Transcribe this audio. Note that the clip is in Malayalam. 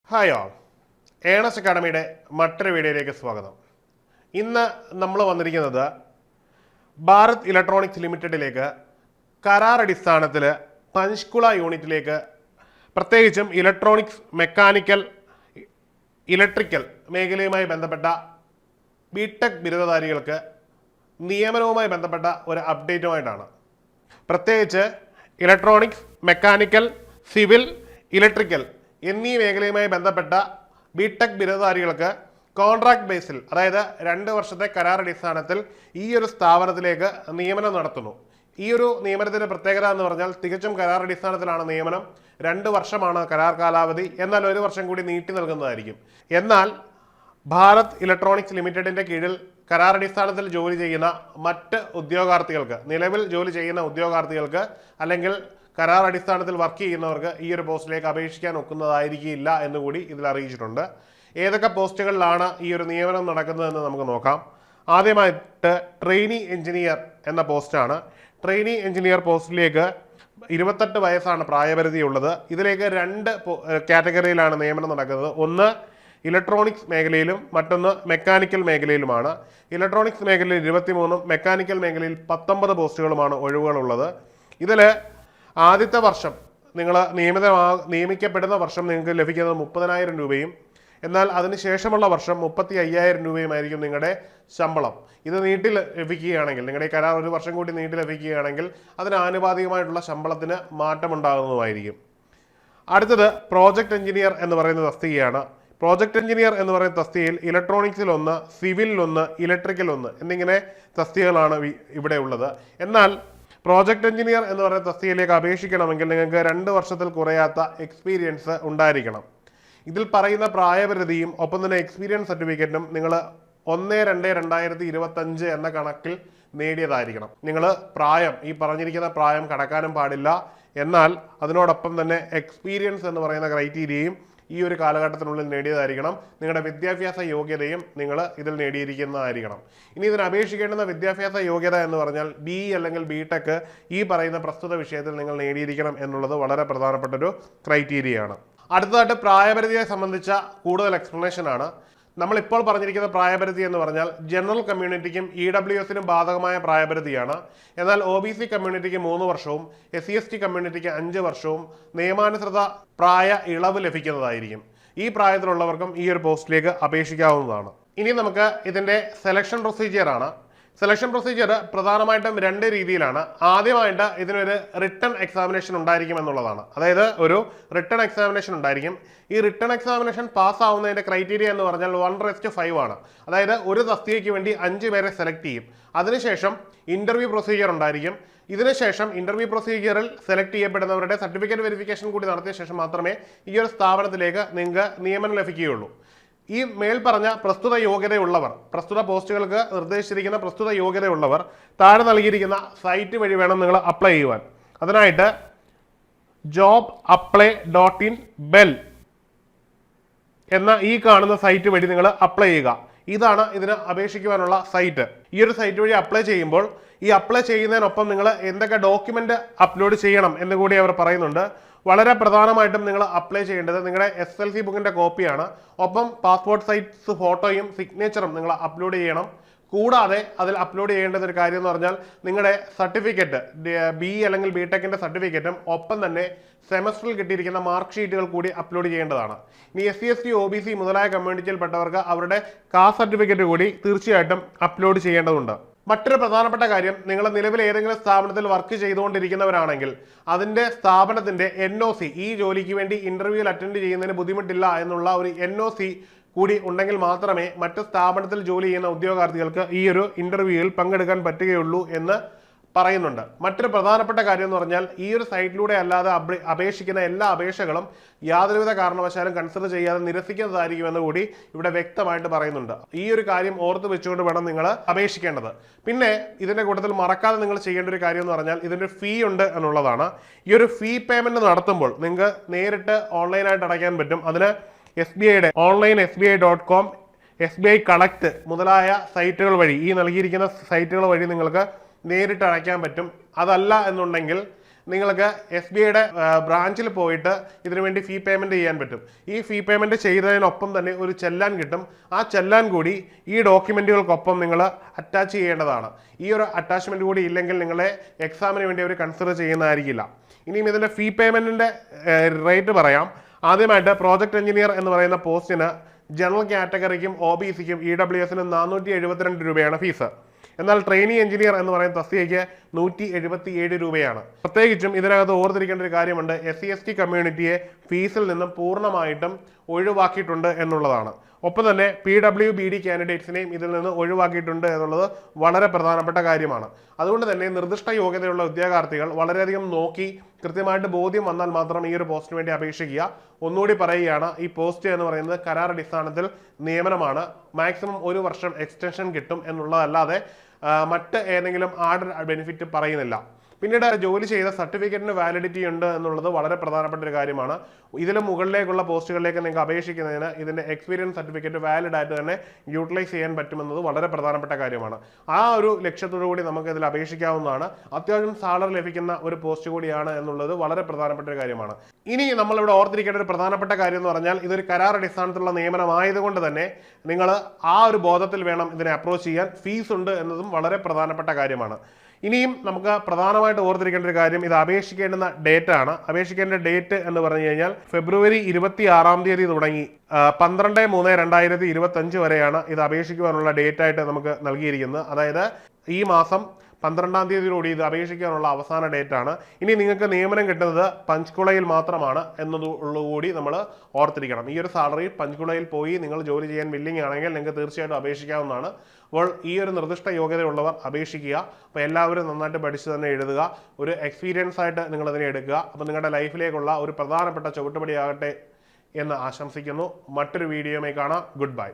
ഹായ് ഓൾ, ഏണസ് അക്കാഡമിയുടെ മറ്റൊരു വീഡിയോയിലേക്ക് സ്വാഗതം. ഇന്ന് നമ്മൾ വന്നിരിക്കുന്നത് ഭാരത് ഇലക്ട്രോണിക്സ് ലിമിറ്റഡിലേക്ക് കരാർ അടിസ്ഥാനത്തിൽ പഞ്ച്കുള യൂണിറ്റിലേക്ക്, പ്രത്യേകിച്ചും ഇലക്ട്രോണിക്സ്, മെക്കാനിക്കൽ, ഇലക്ട്രിക്കൽ മേഖലയുമായി ബന്ധപ്പെട്ട ബിടെക് ബിരുദധാരികൾക്ക് നിയമനവുമായി ബന്ധപ്പെട്ട ഒരു അപ്ഡേറ്റുമായിട്ടാണ്. പ്രത്യേകിച്ച് ഇലക്ട്രോണിക്സ്, മെക്കാനിക്കൽ, സിവിൽ, ഇലക്ട്രിക്കൽ എന്നീ മേഖലയുമായി ബന്ധപ്പെട്ട ബിടെക് ബിരുദധാരികൾക്ക് കോൺട്രാക്ട് ബേസിൽ, അതായത് 2 വർഷത്തെ കരാർ അടിസ്ഥാനത്തിൽ ഈ ഒരു സ്ഥാപനത്തിലേക്ക് നിയമനം നടത്തുന്നു. ഈ ഒരു നിയമനത്തിന്റെ പ്രത്യേകത എന്ന് പറഞ്ഞാൽ തികച്ചും കരാർ അടിസ്ഥാനത്തിലാണ് നിയമനം. 2 വർഷമാണ് കരാർ കാലാവധി, എന്നാൽ 1 വർഷം കൂടി നീട്ടി നൽകുന്നതായിരിക്കും. എന്നാൽ ഭാരത് ഇലക്ട്രോണിക്സ് ലിമിറ്റഡിന്റെ കീഴിൽ കരാർ അടിസ്ഥാനത്തിൽ ജോലി ചെയ്യുന്ന മറ്റ് ഉദ്യോഗാർത്ഥികൾക്ക്, നിലവിൽ ജോലി ചെയ്യുന്ന ഉദ്യോഗാർത്ഥികൾക്ക് അല്ലെങ്കിൽ കരാർ അടിസ്ഥാനത്തിൽ വർക്ക് ചെയ്യുന്നവർക്ക് ഈ ഒരു പോസ്റ്റിലേക്ക് അപേക്ഷിക്കാൻ ഒക്കുന്നതായിരിക്കില്ല എന്നുകൂടി ഇതിൽ അറിയിച്ചിട്ടുണ്ട്. ഏതൊക്കെ പോസ്റ്റുകളിലാണ് ഈ ഒരു നിയമനം നടക്കുന്നതെന്ന് നമുക്ക് നോക്കാം. ആദ്യമായിട്ട് ട്രെയിനി എഞ്ചിനീയർ എന്ന പോസ്റ്റാണ്. ട്രെയിനി എഞ്ചിനീയർ പോസ്റ്റിലേക്ക് 28 വയസ്സാണ് പ്രായപരിധി ഉള്ളത്. ഇതിലേക്ക് 2 കാറ്റഗറിയിലാണ് നിയമനം നടക്കുന്നത്. ഒന്ന് ഇലക്ട്രോണിക്സ് മേഖലയിലും മറ്റൊന്ന് മെക്കാനിക്കൽ മേഖലയിലുമാണ്. ഇലക്ട്രോണിക്സ് മേഖലയിൽ 23ഉം മെക്കാനിക്കൽ മേഖലയിൽ 19 പോസ്റ്റുകളുമാണ് ഒഴിവുകളുള്ളത്. ഇതിൽ ആദ്യത്തെ വർഷം നിങ്ങൾ നിയമിക്കപ്പെടുന്ന വർഷം നിങ്ങൾക്ക് ലഭിക്കുന്നത് 30,000 രൂപയും, എന്നാൽ അതിനുശേഷമുള്ള വർഷം 35,000 രൂപയുമായിരിക്കും നിങ്ങളുടെ ശമ്പളം. ഇത് നീട്ടി ലഭിക്കുകയാണെങ്കിൽ, നിങ്ങളുടെ കരാർ 1 വർഷം കൂടി നീട്ടി ലഭിക്കുകയാണെങ്കിൽ അതിന് ആനുപാതികമായിട്ടുള്ള ശമ്പളത്തിന് മാറ്റമുണ്ടാകുന്നതുമായിരിക്കും. അടുത്തത് പ്രോജക്റ്റ് എഞ്ചിനീയർ എന്ന് പറയുന്ന തസ്തികയാണ്. പ്രോജക്റ്റ് എഞ്ചിനീയർ എന്ന് പറയുന്ന തസ്തികയിൽ ഇലക്ട്രോണിക്സിൽ 1, സിവിലിൽ 1, ഇലക്ട്രിക്കൽ 1 എന്നിങ്ങനെ തസ്തികകളാണ് ഇവിടെ ഉള്ളത്. എന്നാൽ പ്രോജക്റ്റ് എഞ്ചിനീയർ എന്ന് പറയുന്ന തസ്തികയിലേക്ക് അപേക്ഷിക്കണമെങ്കിൽ നിങ്ങൾക്ക് 2 വർഷത്തിൽ കുറയാത്ത എക്സ്പീരിയൻസ് ഉണ്ടായിരിക്കണം. ഇതിൽ പറയുന്ന പ്രായപരിധിയും ഒപ്പം തന്നെ എക്സ്പീരിയൻസ് സർട്ടിഫിക്കറ്റും നിങ്ങൾ 1/2/2025 എന്ന കണക്കിൽ നേടിയതായിരിക്കണം. നിങ്ങൾ ഈ പറഞ്ഞിരിക്കുന്ന പ്രായം കടക്കാനും പാടില്ല. എന്നാൽ അതിനോടൊപ്പം തന്നെ എക്സ്പീരിയൻസ് എന്ന് പറയുന്ന ക്രൈറ്റീരിയയും ഈ ഒരു കാലഘട്ടത്തിനുള്ളിൽ നേടിയതായിരിക്കണം. നിങ്ങളുടെ വിദ്യാഭ്യാസ യോഗ്യതയും നിങ്ങൾ ഇതിൽ നേടിയിരിക്കുന്നതായിരിക്കണം. ഇനി ഇതിന് അപേക്ഷിക്കേണ്ടുന്ന വിദ്യാഭ്യാസ യോഗ്യത എന്ന് പറഞ്ഞാൽ BE അല്ലെങ്കിൽ BTech ഈ പറയുന്ന പ്രസ്തുത വിഷയത്തിൽ നിങ്ങൾ നേടിയിരിക്കണം എന്നുള്ളത് വളരെ പ്രധാനപ്പെട്ട ഒരു ക്രൈറ്റീരിയയാണ്. അടുത്തതായിട്ട് പ്രായപരിധിയെ സംബന്ധിച്ച കൂടുതൽ എക്സ്പ്ലനേഷൻ ആണ്. നമ്മളിപ്പോൾ പറഞ്ഞിരിക്കുന്ന പ്രായപരിധി എന്ന് പറഞ്ഞാൽ ജനറൽ കമ്മ്യൂണിറ്റിക്കും EWSനും ബാധകമായ പ്രായപരിധിയാണ്. എന്നാൽ OBC കമ്മ്യൂണിറ്റിക്ക് 3 വർഷവും SC/ST കമ്മ്യൂണിറ്റിക്ക് 5 വർഷവും നിയമാനുസൃത പ്രായ ഇളവ് ലഭിക്കുന്നതായിരിക്കും. ഈ പ്രായത്തിലുള്ളവർക്കും ഈ ഒരു പോസ്റ്റിലേക്ക് അപേക്ഷിക്കാവുന്നതാണ്. ഇനി നമുക്ക് ഇതിന്റെ സെലക്ഷൻ പ്രൊസീജിയർ ആണ്. സെലക്ഷൻ പ്രൊസീജിയർ പ്രധാനമായിട്ടും 2 രീതിയിലാണ്. ആദ്യമായിട്ട് ഇതിനൊരു റിട്ടൺ എക്സാമിനേഷൻ ഉണ്ടായിരിക്കും എന്നുള്ളതാണ്. അതായത് ഒരു റിട്ടൺ എക്സാമിനേഷൻ ഉണ്ടായിരിക്കും. ഈ റിട്ടൺ എക്സാമിനേഷൻ പാസ്സാവുന്നതിന്റെ ക്രൈറ്റീരിയ എന്ന് പറഞ്ഞാൽ 1:5 ആണ്. അതായത് ഒരു തസ്തികയ്ക്ക് വേണ്ടി 5 പേരെ സെലക്ട് ചെയ്യും. അതിനുശേഷം ഇന്റർവ്യൂ പ്രൊസീജിയർ ഉണ്ടായിരിക്കും. ഇതിനുശേഷം ഇന്റർവ്യൂ പ്രൊസീജിയറിൽ സെലക്ട് ചെയ്യപ്പെടുന്നവരുടെ സർട്ടിഫിക്കറ്റ് വെരിഫിക്കേഷൻ കൂടി നടത്തിയ ശേഷം മാത്രമേ ഈ ഒരു സ്ഥാപനത്തിലേക്ക് നിങ്ങൾക്ക് നിയമനം ലഭിക്കുകയുള്ളൂ. ഈ മേൽപ്പറഞ്ഞ പ്രസ്തുത യോഗ്യതയുള്ളവർ, പ്രസ്തുത പോസ്റ്റുകൾക്ക് നിർദ്ദേശിച്ചിരിക്കുന്ന പ്രസ്തുത യോഗ്യതയുള്ളവർ താഴെ നൽകിയിരിക്കുന്ന സൈറ്റ് വഴി വേണം നിങ്ങൾ അപ്ലൈ ചെയ്യുവാൻ. അതിനായിട്ട് jobapply.in bell എന്ന ഈ കാണുന്ന സൈറ്റ് വഴി നിങ്ങൾ അപ്ലൈ ചെയ്യുക. ഇതാണ് ഇതിന് അപേക്ഷിക്കുവാനുള്ള സൈറ്റ്. ഈ ഒരു സൈറ്റ് വഴി അപ്ലൈ ചെയ്യുമ്പോൾ ഈ അപ്ലൈ ചെയ്യുന്നതിനൊപ്പം നിങ്ങൾ എന്തൊക്കെ ഡോക്യുമെന്റ് അപ്ലോഡ് ചെയ്യണം എന്ന് കൂടി അവർ പറയുന്നുണ്ട്. വളരെ പ്രധാനമായിട്ടും നിങ്ങൾ അപ്ലൈ ചെയ്യേണ്ടത് നിങ്ങളുടെ SLC ബുക്കിന്റെ കോപ്പിയാണ്. ഒപ്പം പാസ്പോർട്ട് സൈസ് ഫോട്ടോയും സിഗ്നേച്ചറും നിങ്ങൾ അപ്ലോഡ് ചെയ്യണം. കൂടാതെ അതിൽ അപ്ലോഡ് ചെയ്യേണ്ടത് ഒരു കാര്യം എന്ന് പറഞ്ഞാൽ നിങ്ങളുടെ സർട്ടിഫിക്കറ്റ്, BE അല്ലെങ്കിൽ BTechന്റെ സർട്ടിഫിക്കറ്റും ഒപ്പം തന്നെ സെമസ്റ്ററിൽ കിട്ടിയിരിക്കുന്ന മാർക്ക് ഷീറ്റുകൾ കൂടി അപ്ലോഡ് ചെയ്യേണ്ടതാണ്. ഇനി SC/ST OBC മുതലായ കമ്മ്യൂണിറ്റിയിൽപ്പെട്ടവർക്ക് അവരുടെ കാസ്റ്റ് സർട്ടിഫിക്കറ്റ് കൂടി തീർച്ചയായിട്ടും അപ്ലോഡ് ചെയ്യേണ്ടതുണ്ട്. മറ്റൊരു പ്രധാനപ്പെട്ട കാര്യം, നിങ്ങൾ നിലവിൽ ഏതെങ്കിലും സ്ഥാപനത്തിൽ വർക്ക് ചെയ്തുകൊണ്ടിരിക്കുന്നവരാണെങ്കിൽ അതിന്റെ സ്ഥാപനത്തിന്റെ NOC, ഈ ജോലിക്ക് വേണ്ടി ഇന്റർവ്യൂവിൽ അറ്റൻഡ് ചെയ്യുന്നതിന് ബുദ്ധിമുട്ടില്ല എന്നുള്ള ഒരു NOC കൂടി ഉണ്ടെങ്കിൽ മാത്രമേ മറ്റ് സ്ഥാപനത്തിൽ ജോലി ചെയ്യുന്ന ഉദ്യോഗാർത്ഥികൾക്ക് ഈ ഒരു ഇന്റർവ്യൂവിൽ പങ്കെടുക്കാൻ പറ്റുകയുള്ളൂ എന്ന് പറയുന്നുണ്ട്. മറ്റൊരു പ്രധാനപ്പെട്ട കാര്യം എന്ന് പറഞ്ഞാൽ ഈ ഒരു സൈറ്റിലൂടെ അല്ലാതെ അപേക്ഷിക്കുന്ന എല്ലാ അപേക്ഷകളും യാതൊരുവിധ കാരണവശാലും കൺസിഡർ ചെയ്യാതെ നിരസിക്കുന്നതായിരിക്കുമെന്ന് കൂടി ഇവിടെ വ്യക്തമായിട്ട് പറയുന്നുണ്ട്. ഈ ഒരു കാര്യം ഓർത്ത് വെച്ചുകൊണ്ട് വേണം നിങ്ങൾ അപേക്ഷിക്കേണ്ടത്. പിന്നെ ഇതിന്റെ കൂട്ടത്തിൽ മറക്കാതെ നിങ്ങൾ ചെയ്യേണ്ട ഒരു കാര്യം എന്ന് പറഞ്ഞാൽ ഇതിന്റെ ഫീ ഉണ്ട് എന്നുള്ളതാണ്. ഈ ഒരു ഫീ പേയ്മെന്റ് നടത്തുമ്പോൾ നിങ്ങൾക്ക് നേരിട്ട് ഓൺലൈനായിട്ട് അടയ്ക്കാൻ പറ്റും. അതിന് SBIയുടെ ഓൺലൈൻ SBI.com, SBI കളക്ട് മുതലായ സൈറ്റുകൾ വഴി, ഈ നൽകിയിരിക്കുന്ന സൈറ്റുകൾ വഴി നിങ്ങൾക്ക് നേരിട്ട് അടയ്ക്കാൻ പറ്റും. അതല്ല എന്നുണ്ടെങ്കിൽ നിങ്ങൾക്ക് SBIയുടെ ബ്രാഞ്ചിൽ പോയിട്ട് ഇതിനുവേണ്ടി ഫീ പേയ്മെൻറ്റ് ചെയ്യാൻ പറ്റും. ഈ ഫീ പേയ്മെൻറ്റ് ചെയ്തതിനൊപ്പം തന്നെ ഒരു ചെല്ലാൻ കിട്ടും. ആ ചെല്ലാൻ കൂടി ഈ ഡോക്യുമെൻറ്റുകൾക്കൊപ്പം നിങ്ങൾ അറ്റാച്ച് ചെയ്യേണ്ടതാണ്. ഈ ഒരു അറ്റാച്ച്മെൻറ്റ് കൂടി ഇല്ലെങ്കിൽ നിങ്ങളെ എക്സാമിന് വേണ്ടി അവർ കൺസിഡർ ചെയ്യുന്നതായിരിക്കില്ല. ഇനിയും ഇതിൻ്റെ ഫീ പേയ്മെൻറ്റിൻ്റെ റേറ്റ് പറയാം. ആദ്യമായിട്ട് പ്രോജക്റ്റ് എഞ്ചിനീയർ എന്ന് പറയുന്ന പോസ്റ്റിന് ജനറൽ കാറ്റഗറിക്കും OBCക്കും EWSനും 472 രൂപയാണ് ഫീസ്. എന്നാൽ ട്രെയിനി എഞ്ചിനീയർ എന്ന് പറയുന്ന തസ്തികയ്ക്ക് 177 രൂപയാണ്. പ്രത്യേകിച്ചും ഇതിനകത്ത് ഓർത്തിരിക്കേണ്ട ഒരു കാര്യമുണ്ട്, SC/ST കമ്മ്യൂണിറ്റിയെ ഫീസിൽ നിന്നും പൂർണ്ണമായിട്ടും ഒഴിവാക്കിയിട്ടുണ്ട് എന്നുള്ളതാണ്. ഒപ്പം തന്നെ PWBD കാൻഡിഡേറ്റ്സിനെയും ഇതിൽ നിന്ന് ഒഴിവാക്കിയിട്ടുണ്ട് എന്നുള്ളത് വളരെ പ്രധാനപ്പെട്ട കാര്യമാണ്. അതുകൊണ്ട് തന്നെ നിർദ്ദിഷ്ട യോഗ്യതയുള്ള ഉദ്യോഗാർത്ഥികൾ വളരെയധികം നോക്കി കൃത്യമായിട്ട് ബോധ്യം വന്നാൽ മാത്രം ഈ ഒരു പോസ്റ്റിന് വേണ്ടി അപേക്ഷിക്കുക. ഒന്നുകൂടി പറയുകയാണ്, ഈ പോസ്റ്റ് എന്ന് പറയുന്നത് കരാർ അടിസ്ഥാനത്തിൽ നിയമനമാണ്. മാക്സിമം 1 വർഷം എക്സ്റ്റൻഷൻ കിട്ടും എന്നുള്ളതല്ലാതെ മറ്റ് ഏതെങ്കിലും ആഡഡ് ബെനിഫിറ്റ് പറയുന്നില്ല. പിന്നീട് ജോലി ചെയ്ത സർട്ടിഫിക്കറ്റിന് വാലിഡിറ്റി ഉണ്ട് എന്നുള്ളത് വളരെ പ്രധാനപ്പെട്ട ഒരു കാര്യമാണ്. ഇതിന് മുകളിലേക്കുള്ള പോസ്റ്റുകളിലേക്ക് നിങ്ങൾക്ക് അപേക്ഷിക്കുന്നതിന് ഇതിൻ്റെ എക്സ്പീരിയൻസ് സർട്ടിഫിക്കറ്റ് വാലിഡ് ആയിട്ട് തന്നെ യൂട്ടിലൈസ് ചെയ്യാൻ പറ്റുമെന്നത് വളരെ പ്രധാനപ്പെട്ട കാര്യമാണ്. ആ ഒരു ലക്ഷ്യത്തോടു കൂടി നമുക്ക് ഇതിൽ അപേക്ഷിക്കാവുന്നതാണ്. അത്യാവശ്യം സാലറി ലഭിക്കുന്ന ഒരു പോസ്റ്റ് കൂടിയാണ് എന്നുള്ളത് വളരെ പ്രധാനപ്പെട്ട ഒരു കാര്യമാണ്. ഇനി നമ്മളിവിടെ ഓർത്തിരിക്കേണ്ട ഒരു പ്രധാനപ്പെട്ട കാര്യം എന്ന് പറഞ്ഞാൽ, ഇതൊരു കരാർ അടിസ്ഥാനത്തിലുള്ള നിയമനമായതുകൊണ്ട് തന്നെ നിങ്ങൾ ആ ഒരു ബോധത്തിൽ വേണം ഇതിനെ അപ്രോച്ച് ചെയ്യാൻ. ഫീസ് ഉണ്ട് എന്നതും വളരെ പ്രധാനപ്പെട്ട കാര്യമാണ്. ഇനിയും നമുക്ക് പ്രധാനമായിട്ട് ഓർത്തിരിക്കേണ്ട ഒരു കാര്യം, ഇത് അപേക്ഷിക്കേണ്ടുന്ന ഡേറ്റ് ആണ്. അപേക്ഷിക്കേണ്ട ഡേറ്റ് എന്ന് പറഞ്ഞു കഴിഞ്ഞാൽ ഫെബ്രുവരി 26 തുടങ്ങി 12/3/2025 വരെയാണ് ഇത് അപേക്ഷിക്കുവാനുള്ള ഡേറ്റ് ആയിട്ട് നമുക്ക് നൽകിയിരിക്കുന്നത്. അതായത് ഈ മാസം 12 ഇത് അപേക്ഷിക്കാനുള്ള അവസാന ഡേറ്റ് ആണ്. ഇനി നിങ്ങൾക്ക് നിയമനം കിട്ടുന്നത് പഞ്ച്കുളയിൽ മാത്രമാണ് എന്നതുകൂടി നമ്മൾ ഓർത്തിരിക്കണം. ഈ ഒരു സാലറി പഞ്ച്കുളയിൽ പോയി നിങ്ങൾ ജോലി ചെയ്യാൻ വില്ലിങ് ആണെങ്കിൽ നിങ്ങൾക്ക് തീർച്ചയായിട്ടും അപേക്ഷിക്കാവുന്നതാണ്. അപ്പോൾ ഈ ഒരു നിർദ്ദിഷ്ട യോഗ്യതയുള്ളവർ അപേക്ഷിക്കുക. അപ്പോൾ എല്ലാവരും നന്നായിട്ട് പഠിച്ച് തന്നെ എഴുതുക. ഒരു എക്സ്പീരിയൻസ് ആയിട്ട് നിങ്ങളതിനെ എടുക്കുക. അപ്പോൾ നിങ്ങളുടെ ലൈഫിലേക്കുള്ള ഒരു പ്രധാനപ്പെട്ട ചവിട്ടുപടിയാകട്ടെ എന്ന് ആശംസിക്കുന്നു. മറ്റൊരു വീഡിയോയുമായി കാണാം. Good bye.